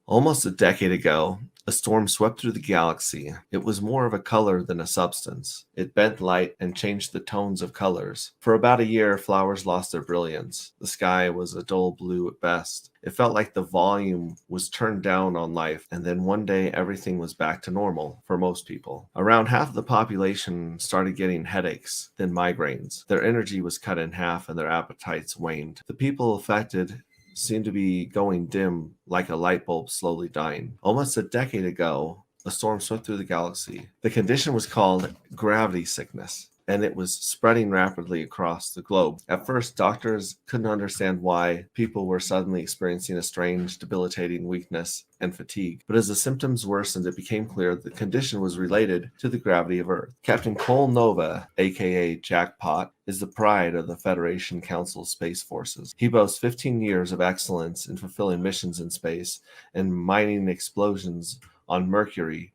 Almost a decade ago, a storm swept through the galaxy. It was more of a color than a substance. It bent light and changed the tones of colors. For about a year, flowers lost their brilliance. The sky was a dull blue at best. It felt like the volume was turned down on life, and then one day everything was back to normal for most people. Around half of the population started getting headaches, then migraines. Their energy was cut in half and their appetites waned. The people affected seemed to be going dim like a light bulb slowly dying. Almost a decade ago, a storm swept through the galaxy. The condition was called gravity sickness, and it was spreading rapidly across the globe. At first, doctors couldn't understand why people were suddenly experiencing a strange, debilitating weakness and fatigue. But as the symptoms worsened, it became clear the condition was related to the gravity of Earth. Captain Cole Nova, aka Jackpot, is the pride of the Federation Council's space forces. He boasts 15 years of excellence in fulfilling missions in space and mining explosions on Mercury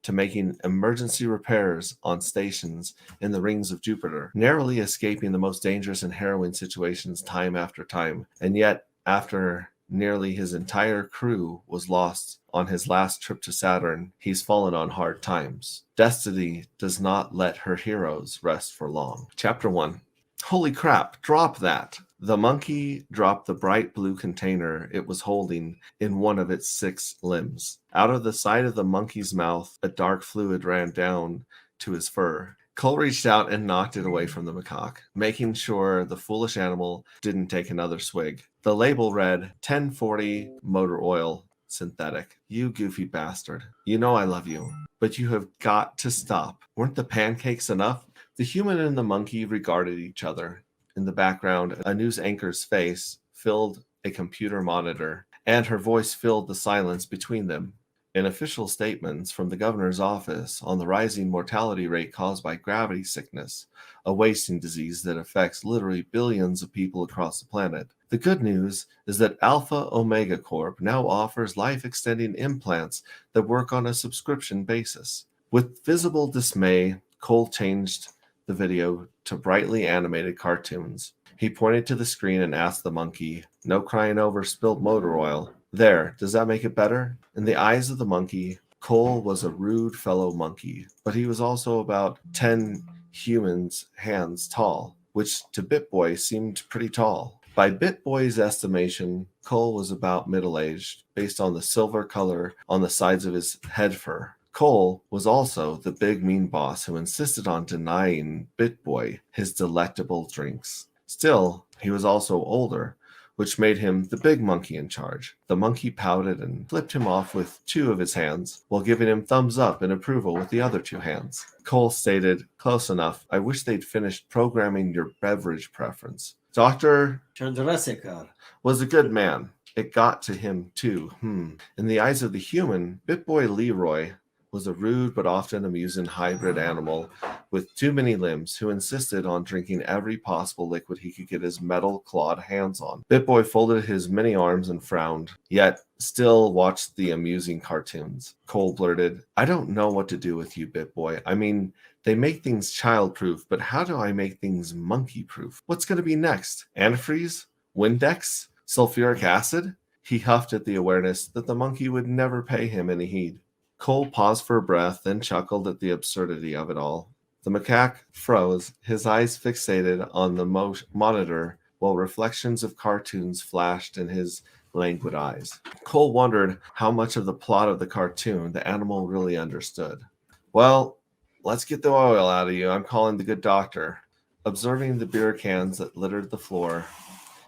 to making emergency repairs on stations in the rings of Jupiter, narrowly escaping the most dangerous and harrowing situations time after time. And yet, after nearly his entire crew was lost on his last trip to Saturn, he's fallen on hard times. Destiny does not let her heroes rest for long. Chapter 1. Holy crap, drop that! The monkey dropped the bright blue container it was holding in one of its 6 limbs. Out of the side of the monkey's mouth, a dark fluid ran down to his fur. Cole reached out and knocked it away from the macaque, making sure the foolish animal didn't take another swig. The label read, 1040 motor oil synthetic. You goofy bastard. You know I love you, but you have got to stop. Weren't the pancakes enough? The human and the monkey regarded each other. In the background, a news anchor's face filled a computer monitor, and her voice filled the silence between them. In official statements from the governor's office on the rising mortality rate caused by gravity sickness, a wasting disease that affects literally billions of people across the planet. The good news is that Alpha Omega Corp now offers life-extending implants that work on a subscription basis. With visible dismay, Cole changed the video to brightly animated cartoons. He pointed to the screen and asked the monkey, "No crying over spilled motor oil. There, does that make it better?" In the eyes of the monkey, Cole was a rude fellow monkey, but he was also about 10 humans' hands tall, which to BitBoy seemed pretty tall. By BitBoy's estimation, Cole was about middle-aged, based on the silver color on the sides of his head fur. Cole was also the big mean boss who insisted on denying BitBoy his delectable drinks. Still, he was also older, which made him the big monkey in charge. The monkey pouted and flipped him off with 2 of his hands, while giving him thumbs up in approval with the other 2 hands. Cole stated, "Close enough. I wish they'd finished programming your beverage preference." Dr. Chandrasekhar was a good man. It got to him too. In the eyes of the human, BitBoy Leroy was a rude but often amusing hybrid animal with too many limbs who insisted on drinking every possible liquid he could get his metal-clawed hands on. BitBoy folded his many arms and frowned, yet still watched the amusing cartoons. Cole blurted, "I don't know what to do with you, BitBoy. I mean, they make things child-proof, but how do I make things monkey-proof? What's going to be next? Antifreeze? Windex? Sulfuric acid?" He huffed at the awareness that the monkey would never pay him any heed. Cole paused for a breath, then chuckled at the absurdity of it all. The macaque froze, his eyes fixated on the monitor while reflections of cartoons flashed in his languid eyes. Cole wondered how much of the plot of the cartoon the animal really understood. "Well, let's get the oil out of you. I'm calling the good doctor." Observing the beer cans that littered the floor,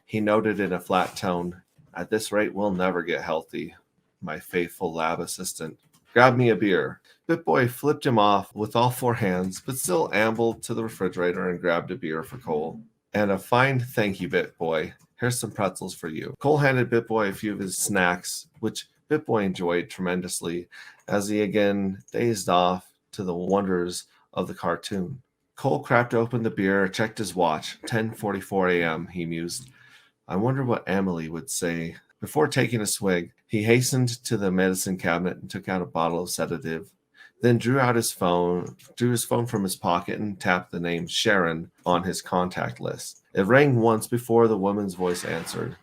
he noted in a flat tone, "At this rate, we'll never get healthy, my faithful lab assistant. Grab me a beer." BitBoy flipped him off with all 4 hands, but still ambled to the refrigerator and grabbed a beer for Cole. "And a fine thank you, BitBoy. Here's some pretzels for you." Cole handed BitBoy a few of his snacks, which BitBoy enjoyed tremendously as he again dazed off to the wonders of the cartoon. Cole cracked open the beer, checked his watch. 10:44 a.m., he mused. I wonder what Emily would say. Before taking a swig, he hastened to the medicine cabinet and took out a bottle of sedative, then drew his phone from his pocket and tapped the name Sharon on his contact list. It rang once before the woman's voice answered.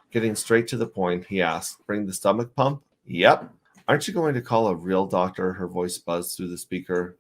Getting straight to the point, he asked, "Bring the stomach pump?" Yep. Aren't you going to call a real doctor? Her voice buzzed through the speaker.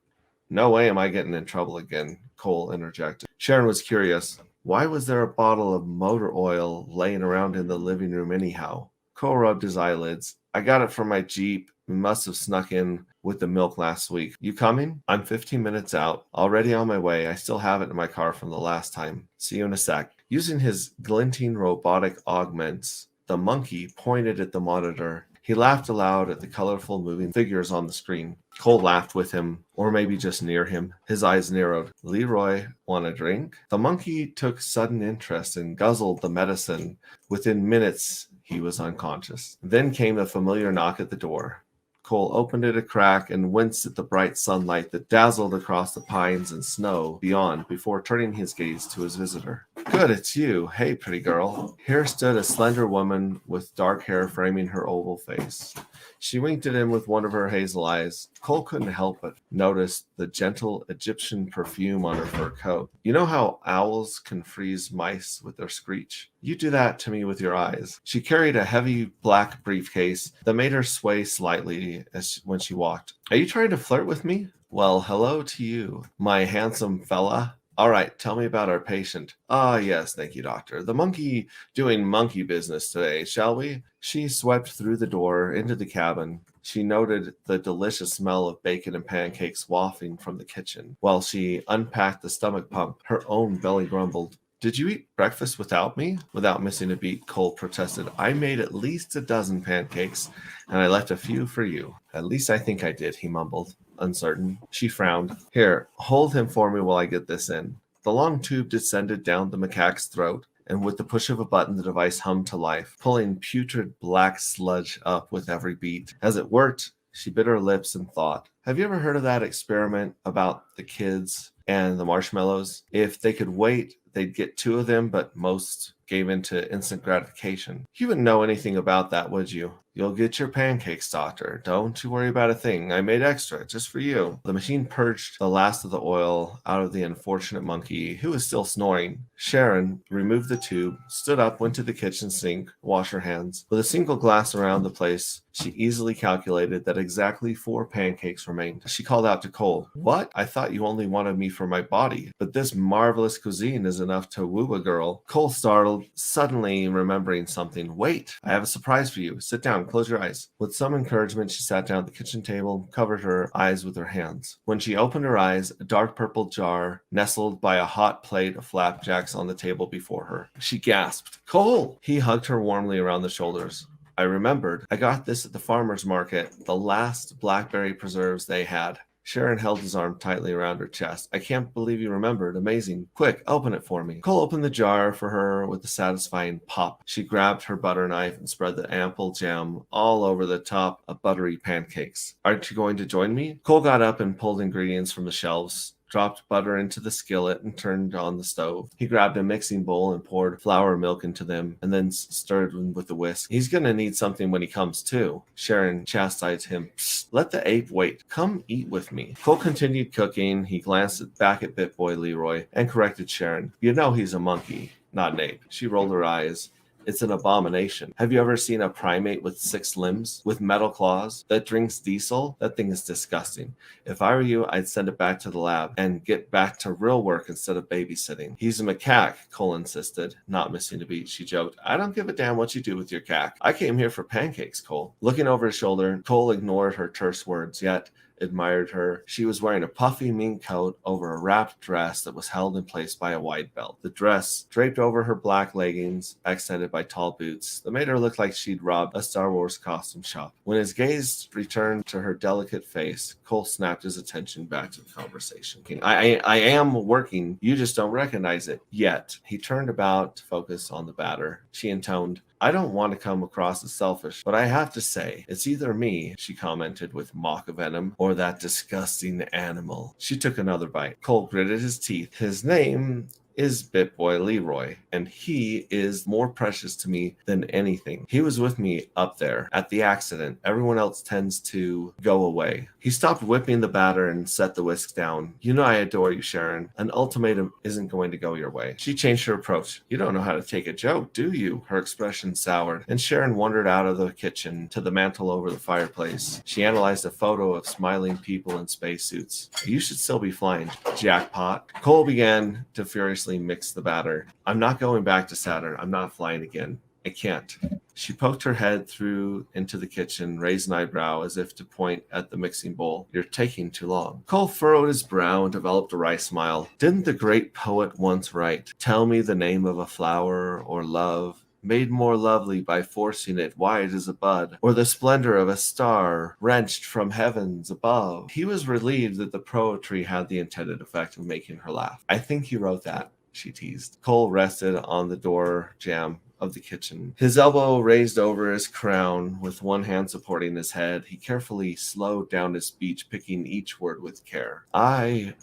No way am I getting in trouble again, Cole interjected. Sharon was curious. Why was there a bottle of motor oil laying around in the living room anyhow? Cole rubbed his eyelids. I got it from my Jeep. We must have snuck in with the milk last week. You coming? I'm 15 minutes out. Already on my way. I still have it in my car from the last time. See you in a sec. Using his glinting robotic augments, the monkey pointed at the monitor. He laughed aloud at the colorful moving figures on the screen. Cole laughed with him, or maybe just near him. His eyes narrowed. Leroy, want a drink? The monkey took sudden interest and guzzled the medicine. Within minutes, he was unconscious. Then came a familiar knock at the door. Cole opened it a crack and winced at the bright sunlight that dazzled across the pines and snow beyond before turning his gaze to his visitor. Good, it's you. Hey, pretty girl. Here stood a slender woman with dark hair framing her oval face. She winked at him with one of her hazel eyes. Cole couldn't help but notice the gentle Egyptian perfume on her fur coat. You know how owls can freeze mice with their screech? You do that to me with your eyes. She carried a heavy black briefcase that made her sway slightly when she walked. Are you trying to flirt with me? Well, hello to you, my handsome fella. All right, tell me about our patient. Ah, yes, thank you, doctor. The monkey doing monkey business today, shall we? She swept through the door into the cabin. She noted the delicious smell of bacon and pancakes wafting from the kitchen. While she unpacked the stomach pump, her own belly grumbled. Did you eat breakfast without me? Without missing a beat, Cole protested. I made at least a dozen pancakes, and I left a few for you. At least I think I did, he mumbled, uncertain. She frowned. Here, hold him for me while I get this in. The long tube descended down the macaque's throat, and with the push of a button, the device hummed to life, pulling putrid black sludge up with every beat. As it worked, she bit her lips and thought. Have you ever heard of that experiment about the kids and the marshmallows? If they could wait, they'd get two of them, but most gave in to instant gratification. You wouldn't know anything about that, would you? You'll get your pancakes, doctor. Don't you worry about a thing. I made extra just for you. The machine purged the last of the oil out of the unfortunate monkey, who was still snoring. Sharon removed the tube, stood up, went to the kitchen sink, washed her hands. With a single glass around the place, she easily calculated that exactly 4 pancakes remained. She called out to Cole, What? I thought you only wanted me for my body, but this marvelous cuisine is enough to woo a girl. Cole startled, suddenly remembering something. Wait, I have a surprise for you. Sit down, close your eyes. With some encouragement, she sat down at the kitchen table, covered her eyes with her hands. When she opened her eyes, a dark purple jar nestled by a hot plate of flapjacks on the table before her. She gasped, Cole! He hugged her warmly around the shoulders. I remembered. I got this at the farmer's market, the last blackberry preserves they had. Sharon held his arm tightly around her chest. I can't believe you remembered. Amazing. Quick, open it for me. Cole opened the jar for her with a satisfying pop. She grabbed her butter knife and spread the ample jam all over the top of buttery pancakes. Aren't you going to join me? Cole got up and pulled ingredients from the shelves, dropped butter into the skillet, and turned on the stove. He grabbed a mixing bowl and poured flour and milk into them, and then stirred them with a whisk. He's gonna need something when he comes to. Sharon chastised him. Psst, let the ape wait. Come eat with me. Cole continued cooking. He glanced back at Bit Boy Leroy and corrected Sharon. You know he's a monkey, not an ape. She rolled her eyes. It's an abomination. Have you ever seen a primate with 6 limbs, with metal claws, that drinks diesel? That thing is disgusting. If I were you, I'd send it back to the lab and get back to real work instead of babysitting. He's a macaque, Cole insisted, not missing a beat. She joked, I don't give a damn what you do with your cack. I came here for pancakes, Cole. Looking over his shoulder, Cole ignored her terse words, yet admired her. She was wearing a puffy mink coat over a wrapped dress that was held in place by a wide belt. The dress, draped over her black leggings, accented by tall boots, that made her look like she'd robbed a Star Wars costume shop. When his gaze returned to her delicate face, Cole snapped his attention back to the conversation. I am working. You just don't recognize it yet. He turned about to focus on the batter. She intoned, I don't want to come across as selfish, but I have to say, it's either me, she commented with mock venom, or that disgusting animal. She took another bite. Cole gritted his teeth. His name is Bitboy Leroy, and he is more precious to me than anything. He was with me up there at the accident. Everyone else tends to go away. He stopped whipping the batter and set the whisk down. You know I adore you, Sharon. An ultimatum isn't going to go your way. She changed her approach. You don't know how to take a joke, do you? Her expression soured, and Sharon wandered out of the kitchen to the mantel over the fireplace. She analyzed a photo of smiling people in spacesuits. You should still be flying. Jackpot. Cole began to furiously mix the batter. I'm not going back to Saturn. I'm not flying again. I can't. She poked her head through into the kitchen, raised an eyebrow as if to point at the mixing bowl. You're taking too long. Cole furrowed his brow and developed a wry smile. Didn't the great poet once write, tell me the name of a flower or love, made more lovely by forcing it wide as a bud, or the splendor of a star wrenched from heavens above. He was relieved that the poetry had the intended effect of making her laugh. I think he wrote that, she teased. Cole rested on the door jamb of the kitchen, his elbow raised over his crown, with one hand supporting his head. He carefully slowed down his speech, picking each word with care. I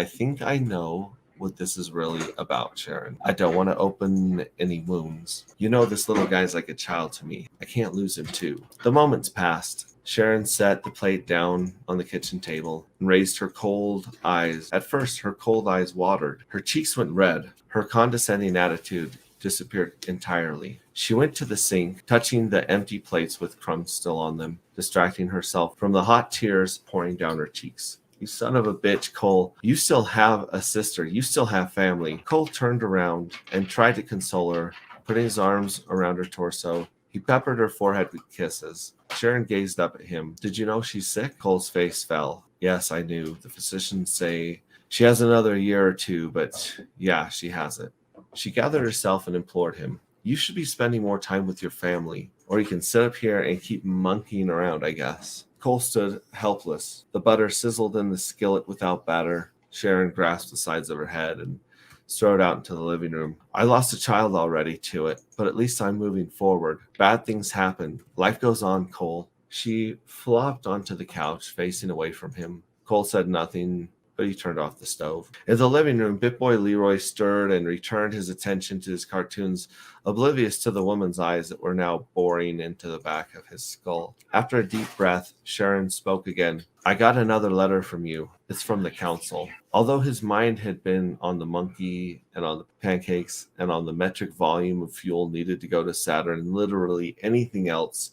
think I know what this is really about, Sharon. I don't want to open any wounds. You know, this little guy's like a child to me. I can't lose him too. The moments passed. Sharon set the plate down on the kitchen table and raised her cold eyes. At first, her cold eyes watered. Her cheeks went red. Her condescending attitude disappeared entirely. She went to the sink, touching the empty plates with crumbs still on them, distracting herself from the hot tears pouring down her cheeks. You son of a bitch, Cole. You still have a sister. You still have family. Cole turned around and tried to console her, putting his arms around her torso. He peppered her forehead with kisses. Sharon gazed up at him. Did you know she's sick? Cole's face fell. Yes, I knew. The physicians say she has another year or two, but yeah, she has it. She gathered herself and implored him. You should be spending more time with your family, or you can sit up here and keep monkeying around, I guess. Cole stood helpless. The butter sizzled in the skillet without batter. Sharon grasped the sides of her head and strode out into the living room. I lost a child already to it, but at least I'm moving forward. Bad things happen. Life goes on, Cole. She flopped onto the couch, facing away from him. Cole said nothing, but he turned off the stove. In the living room, Bitboy Leroy stirred and returned his attention to his cartoons, oblivious to the woman's eyes that were now boring into the back of his skull. After a deep breath, Sharon spoke again. I got another letter from you. It's from the council. Although his mind had been on the monkey and on the pancakes and on the metric volume of fuel needed to go to Saturn and literally anything else,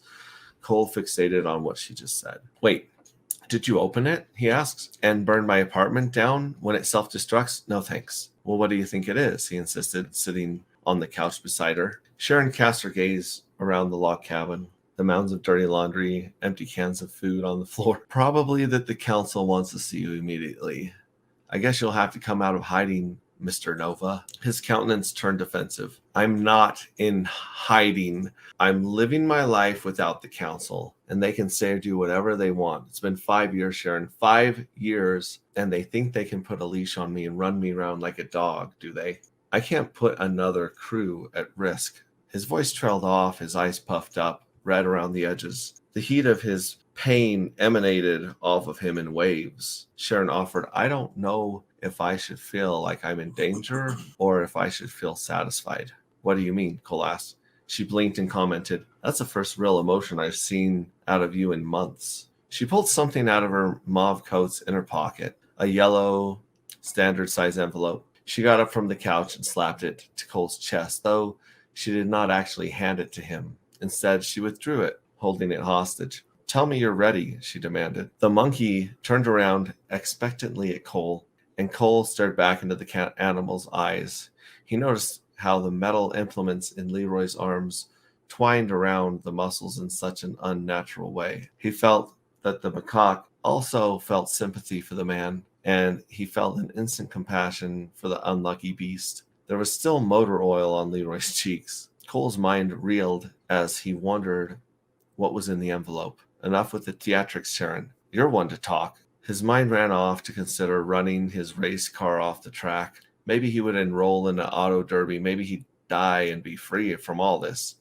Cole fixated on what she just said. Wait. Did you open it? He asks. And burn my apartment down when it self-destructs? No thanks. Well, what do you think it is? He insisted, sitting on the couch beside her. Sharon cast her gaze around the log cabin, the mounds of dirty laundry, empty cans of food on the floor. Probably that the council wants to see you immediately. I guess you'll have to come out of hiding, Mr. Nova. His countenance turned defensive. I'm not in hiding. I'm living my life without the council, and they can say or do whatever they want. It's been 5 years, Sharon. 5 years, and they think they can put a leash on me and run me around like a dog, do they? I can't put another crew at risk. His voice trailed off, his eyes puffed up, red around the edges. The heat of his pain emanated off of him in waves. Sharon offered, I don't know if I should feel like I'm in danger or if I should feel satisfied. What do you mean? Cole asked. She blinked and commented, that's the first real emotion I've seen out of you in months. She pulled something out of her mauve coat's inner pocket, a yellow, standard-size envelope. She got up from the couch and slapped it to Cole's chest, though she did not actually hand it to him. Instead, she withdrew it, holding it hostage. Tell me you're ready, she demanded. The monkey turned around expectantly at Cole, and Cole stared back into the animal's eyes. He noticed how the metal implements in Leroy's arms twined around the muscles in such an unnatural way. He felt that the macaque also felt sympathy for the man, and he felt an instant compassion for the unlucky beast. There was still motor oil on Leroy's cheeks. Cole's mind reeled as he wondered what was in the envelope. Enough with the theatrics, Sharon. You're one to talk. His mind ran off to consider running his race car off the track. Maybe he would enroll in an auto derby. Maybe he'd die and be free from all this.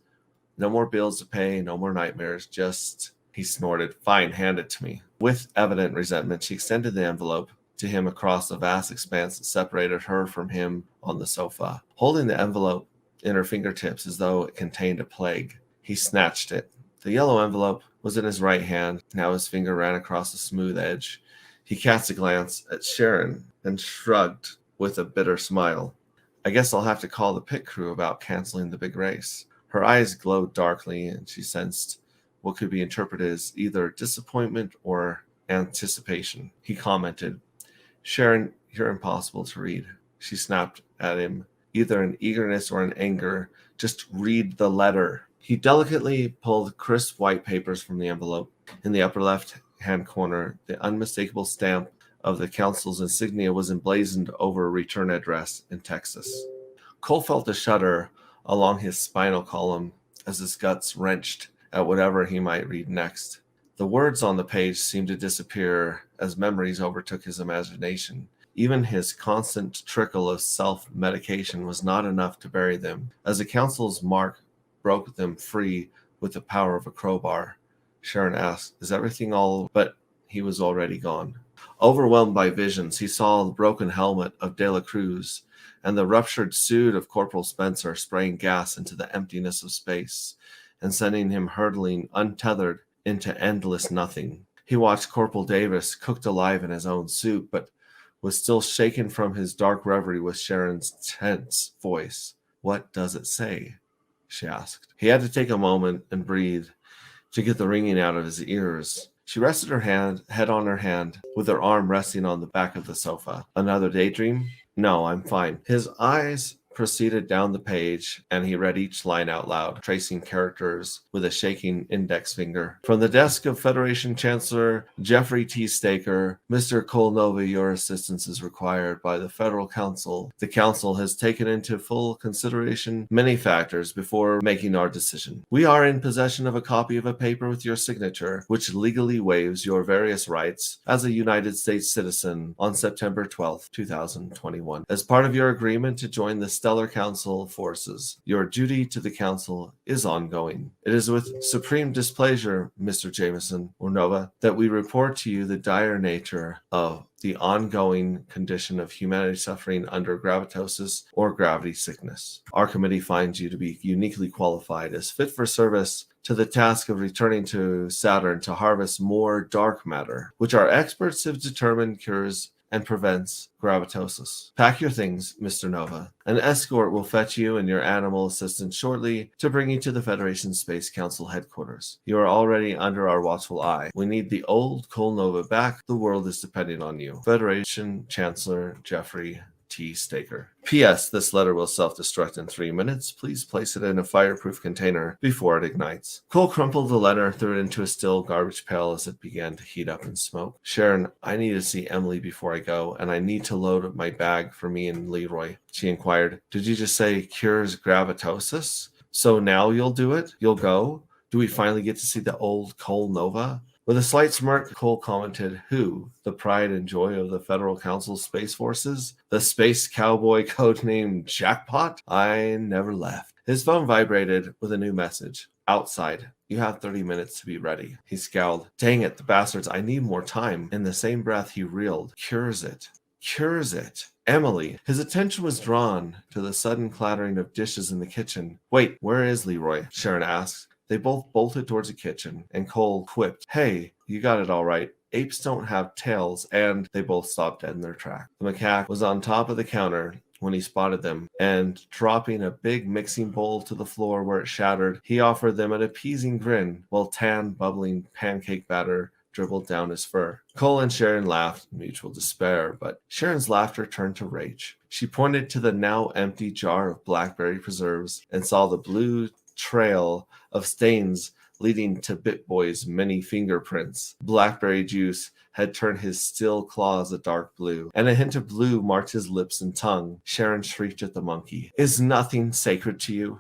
No more bills to pay, no more nightmares, just... He snorted. Fine, hand it to me. With evident resentment, she extended the envelope. to him across the vast expanse that separated her from him on the sofa, holding the envelope in her fingertips as though it contained a plague. He snatched it. The yellow envelope was in his right hand. Now his finger ran across the smooth edge. He cast a glance at Sharon and shrugged with a bitter smile. I guess I'll have to call the pit crew about canceling the big race. Her eyes glowed darkly, and she sensed what could be interpreted as either disappointment or anticipation. He commented, Sharon, you're impossible to read. She snapped at him, either in eagerness or in anger. Just read the letter. He delicately pulled crisp white papers from the envelope. In the upper left-hand corner, the unmistakable stamp of the council's insignia was emblazoned over a return address in Texas. Cole felt a shudder along his spinal column as his guts wrenched at whatever he might read next. The words on the page seemed to disappear as memories overtook his imagination. Even his constant trickle of self-medication was not enough to bury them, as the council's mark broke them free with the power of a crowbar. Sharon asked, Is everything all? But he was already gone. Overwhelmed by visions, he saw the broken helmet of De La Cruz and the ruptured suit of Corporal Spencer spraying gas into the emptiness of space and sending him hurtling untethered into endless nothing. He watched Corporal Davis cooked alive in his own suit, but was still shaken from his dark reverie with Sharon's tense voice. What does it say? She asked. He had to take a moment and breathe to get the ringing out of his ears. She rested her head on her hand, with her arm resting on the back of the sofa. Another daydream? No, I'm fine. His eyes proceeded down the page, and he read each line out loud, tracing characters with a shaking index finger. From the desk of Federation Chancellor Jeffrey T. Staker, Mr. Colnova, your assistance is required by the Federal Council. The Council has taken into full consideration many factors before making our decision. We are in possession of a copy of a paper with your signature, which legally waives your various rights as a United States citizen on September 12, 2021. As part of your agreement to join the Stellar Council forces, your duty to the Council is ongoing. It is with supreme displeasure, Mr. Jameson or Nova, that we report to you the dire nature of the ongoing condition of humanity suffering under gravitosis or gravity sickness. Our committee finds you to be uniquely qualified as fit for service to the task of returning to Saturn to harvest more dark matter, which our experts have determined cures and prevents gravitosis. Pack your things, Mr. Nova. An escort will fetch you and your animal assistant shortly to bring you to the Federation Space Council headquarters. You are already under our watchful eye. We need the old Cole Nova back. The world is depending on you. Federation Chancellor Jeffrey T. Staker. P.S. This letter will self-destruct in 3 minutes. Please place it in a fireproof container before it ignites. Cole crumpled the letter, threw it into a still garbage pail as it began to heat up and smoke. Sharon, I need to see Emily before I go, and I need to load up my bag for me and Leroy. She inquired, Did you just say cures gravitosis? So now you'll do it? You'll go? Do we finally get to see the old Cole Nova? With a slight smirk, Cole commented, Who? The pride and joy of the Federal Council Space Forces? The space cowboy codenamed Jackpot? I never left. His phone vibrated with a new message. Outside. You have 30 minutes to be ready. He scowled. Dang it, the bastards, I need more time. In the same breath, he reeled. Cures it. Cures it. Emily. His attention was drawn to the sudden clattering of dishes in the kitchen. Wait, where is Leroy? Sharon asked. They both bolted towards the kitchen, and Cole quipped, Hey, you got it all right. Apes don't have tails, and they both stopped dead in their track. The macaque was on top of the counter when he spotted them, and dropping a big mixing bowl to the floor where it shattered, he offered them an appeasing grin, while tan, bubbling pancake batter dribbled down his fur. Cole and Sharon laughed in mutual despair, but Sharon's laughter turned to rage. She pointed to the now empty jar of blackberry preserves and saw the blue trail of stains leading to Bitboy's many fingerprints. Blackberry juice had turned his still claws a dark blue, and a hint of blue marked his lips and tongue. Sharon shrieked at the monkey. Is nothing sacred to you?